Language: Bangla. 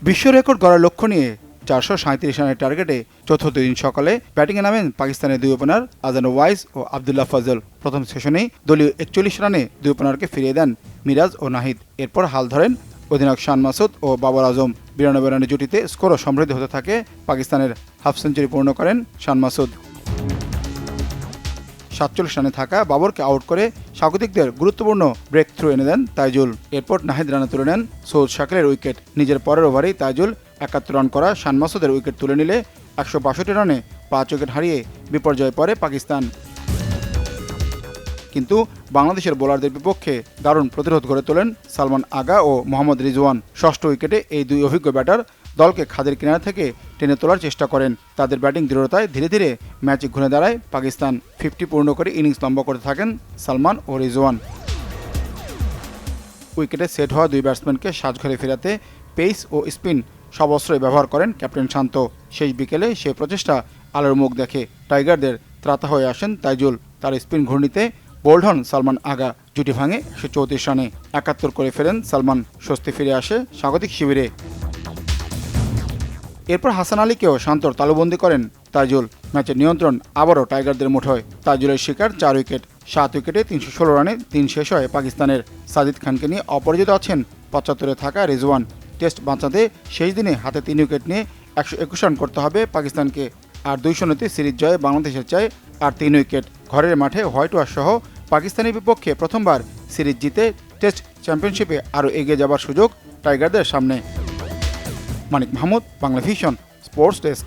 বিশ্ব রেকর্ড গড়ার লক্ষ্য নিয়ে 437 রানের টার্গেটে চতুর্থ দিন সকালে ব্যাটিংয়ে নামেন পাকিস্তানের দুই ওপেনার আজান ওয়াইস ও আবদুল্লাহ ফজল। প্রথম সেশনেই দলীয় 41 রানে দুই ওপেনারকে ফিরিয়ে দেন মিরাজ ও নাহিদ। এরপর হাল ধরেন অধিনায়ক শান মাসুদ ও বাবর আজম। 92 রানের জুটিতে স্কোরও সমৃদ্ধ হতে থাকে। পাকিস্তানের হাফ সেঞ্চুরি পূর্ণ করেন শান মাসুদ। 47 রানে থাকা বাবরকে আউট করে স্বাগতিকদের গুরুত্বপূর্ণ ব্রেক থ্রু এনে দেন তাইজুল। এরপর নাহিদ রানে তুলে নেন সৌদ শাকিলের উইকেট। নিজের পরের ওভারেই তাইজুল 71 রান করা শান মাসুদের উইকেট তুলে নিলে 162 রানে 5 উইকেট হারিয়ে বিপর্যয়ে পড়ে পাকিস্তান। কিন্তু বাংলাদেশের বোলারদের বিপক্ষে দারুণ প্রতিরোধ গড়ে তোলেন সালমান আগা ও মোহাম্মদ রিজওয়ান। ষষ্ঠ উইকেটে এই দুই অভিজ্ঞ ব্যাটার দলকে খাদের কিনারা থেকে টেনে তোলার চেষ্টা করেন। তাদের ব্যাটিং দৃঢ়তায় ধীরে ধীরে ম্যাচে ঘুরে দাঁড়ায় পাকিস্তান। 50 পূর্ণ করে ইনিংস লম্বা করতে থাকেন সালমান ও রিজওয়ান। উইকেটে সেট হওয়া দুই ব্যাটসম্যানকে সাজঘরে ফেরাতে পেস ও স্পিন সব অস্ত্রই ব্যবহার করেন ক্যাপ্টেন শান্ত। শেষ বিকেলে সেই প্রচেষ্টা আলোর মুখ দেখে। টাইগারদের ত্রাতা হয়ে আসেন তাইজুল। তার স্পিন ঘূর্ণিতে বোল্ড হন সালমান আগা। জুটি ভাঙে 134 রানে। 71 করে ফেরেন সালমান। স্বস্তি ফিরে আসে স্বাগতিক শিবিরে। এরপর হাসান আলীকেও শান্তর তালুবন্দি করেন তাইজুল। ম্যাচের নিয়ন্ত্রণ আবারও টাইগারদের মুঠোয়। তাইজুলের শিকার 4 উইকেট। 7 উইকেটে 316 রানে দিন শেষ হয় পাকিস্তানের। সাজিদ খানকে নিয়ে অপরাজিত আছেন 75-এ থাকা রিজওয়ান। টেস্ট বাঁচাতে শেষ দিনে হাতে 3 উইকেট নিয়ে 121 রান করতে হবে পাকিস্তানকে। আর 2-0-তে সিরিজ জয়ে বাংলাদেশের চায় আর 3 উইকেট। ঘরের মাঠে হোয়াইট ওয়াশ সহ পাকিস্তানের বিপক্ষে প্রথমবার সিরিজ জিতে টেস্ট চ্যাম্পিয়নশিপে আরও এগিয়ে যাবার সুযোগ টাইগারদের সামনে। Manik Mahmud, Bangla Vision, sports desk.